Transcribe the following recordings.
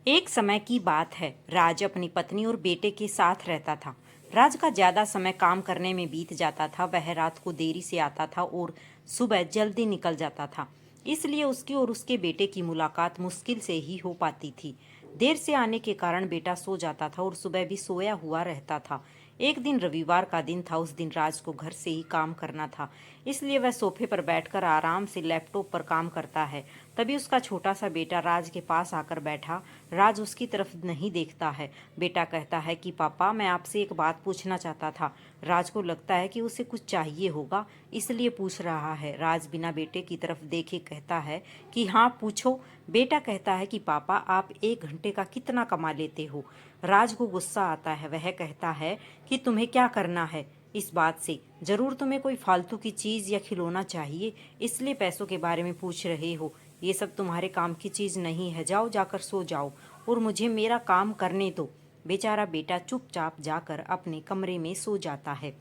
एक समय की बात है। राज अपनी पत्नी और बेटे के साथ रहता था। राज का ज्यादा समय काम करने में बीत जाता था। वह रात को देरी से आता था और सुबह जल्दी निकल जाता था। इसलिए उसकी और उसके बेटे की मुलाकात मुश्किल से ही हो पाती थी। देर से आने के कारण बेटा सो जाता था और सुबह भी सोया हुआ रहता था। एक दिन रविवार का दिन था। उस दिन राज को घर से ही काम करना था, इसलिए वह सोफे पर बैठकर आराम से लैपटॉप पर काम करता है। तभी उसका छोटा सा बेटा राज के पास आकर बैठा। राज उसकी तरफ नहीं देखता है। बेटा कहता है कि पापा, मैं आपसे एक बात पूछना चाहता था। राज को लगता है कि उसे कुछ चाहिए होगा, इसलिए पूछ रहा है। राज बिना बेटे की तरफ देखे कहता है कि हाँ, पूछो। बेटा कहता है कि पापा, आप 1 घंटे का कितना कमा लेते हो? राज को गुस्सा आता है। वह कहता है कि तुम्हें क्या करना है इस बात से? जरूर तुम्हें कोई फालतू की चीज या खिलौना चाहिए, इसलिए पैसों के बारे में पूछ रहे हो। ये सब तुम्हारे काम की चीज नहीं है। जाओ, जाकर सो जाओ और मुझे मेरा काम करने दो। बेचारा बेटा चुपचाप जाकर अपने कमरे में सो जाता है।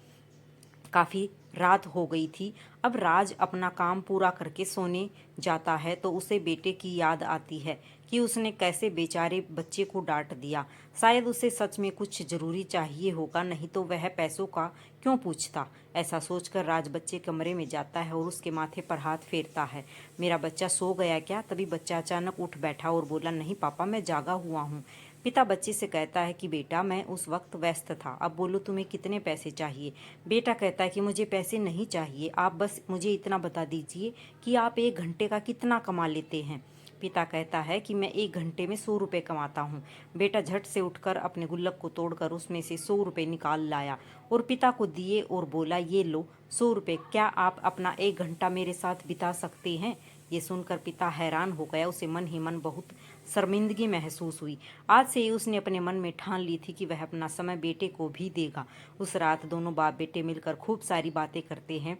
काफी रात हो गई थी। अब राज अपना काम पूरा करके सोने जाता है तो उसे बेटे की याद आती है कि उसने कैसे बेचारे बच्चे को डांट दिया। शायद उसे सच में कुछ जरूरी चाहिए होगा, नहीं तो वह पैसों का क्यों पूछता। ऐसा सोचकर राज बच्चे कमरे में जाता है और उसके माथे पर हाथ फेरता है। मेरा बच्चा सो गया क्या? तभी बच्चा अचानक उठ बैठा और बोला, नहीं पापा, मैं जागा हुआ हूँ। पिता बच्चे से कहता है कि बेटा, मैं उस वक्त व्यस्त था। अब बोलो, तुम्हें कितने पैसे चाहिए? बेटा कहता है कि मुझे पैसे नहीं चाहिए, आप बस मुझे इतना बता दीजिए कि आप 1 घंटे का कितना कमा लेते हैं। पिता कहता है कि मैं 1 घंटे में 100 रुपये कमाता हूँ। बेटा झट से उठकर अपने गुल्लक को तोड़कर उसमें से 100 रुपये निकाल लाया और पिता को दिए और बोला, ये लो 100 रुपये। क्या आप अपना 1 घंटा मेरे साथ बिता सकते हैं? ये सुनकर पिता हैरान हो गया। उसे मन ही मन बहुत शर्मिंदगी महसूस हुई। आज से ही उसने अपने मन में ठान ली थी कि वह अपना समय बेटे को भी देगा। उस रात दोनों बाप बेटे मिलकर खूब सारी बातें करते हैं।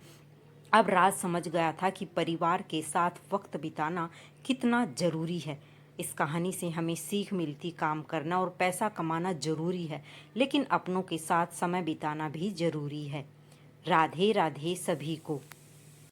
अब राज समझ गया था कि परिवार के साथ वक्त बिताना कितना जरूरी है। इस कहानी से हमें सीख मिलती, काम करना और पैसा कमाना जरूरी है, लेकिन अपनों के साथ समय बिताना भी जरूरी है। राधे राधे सभी को।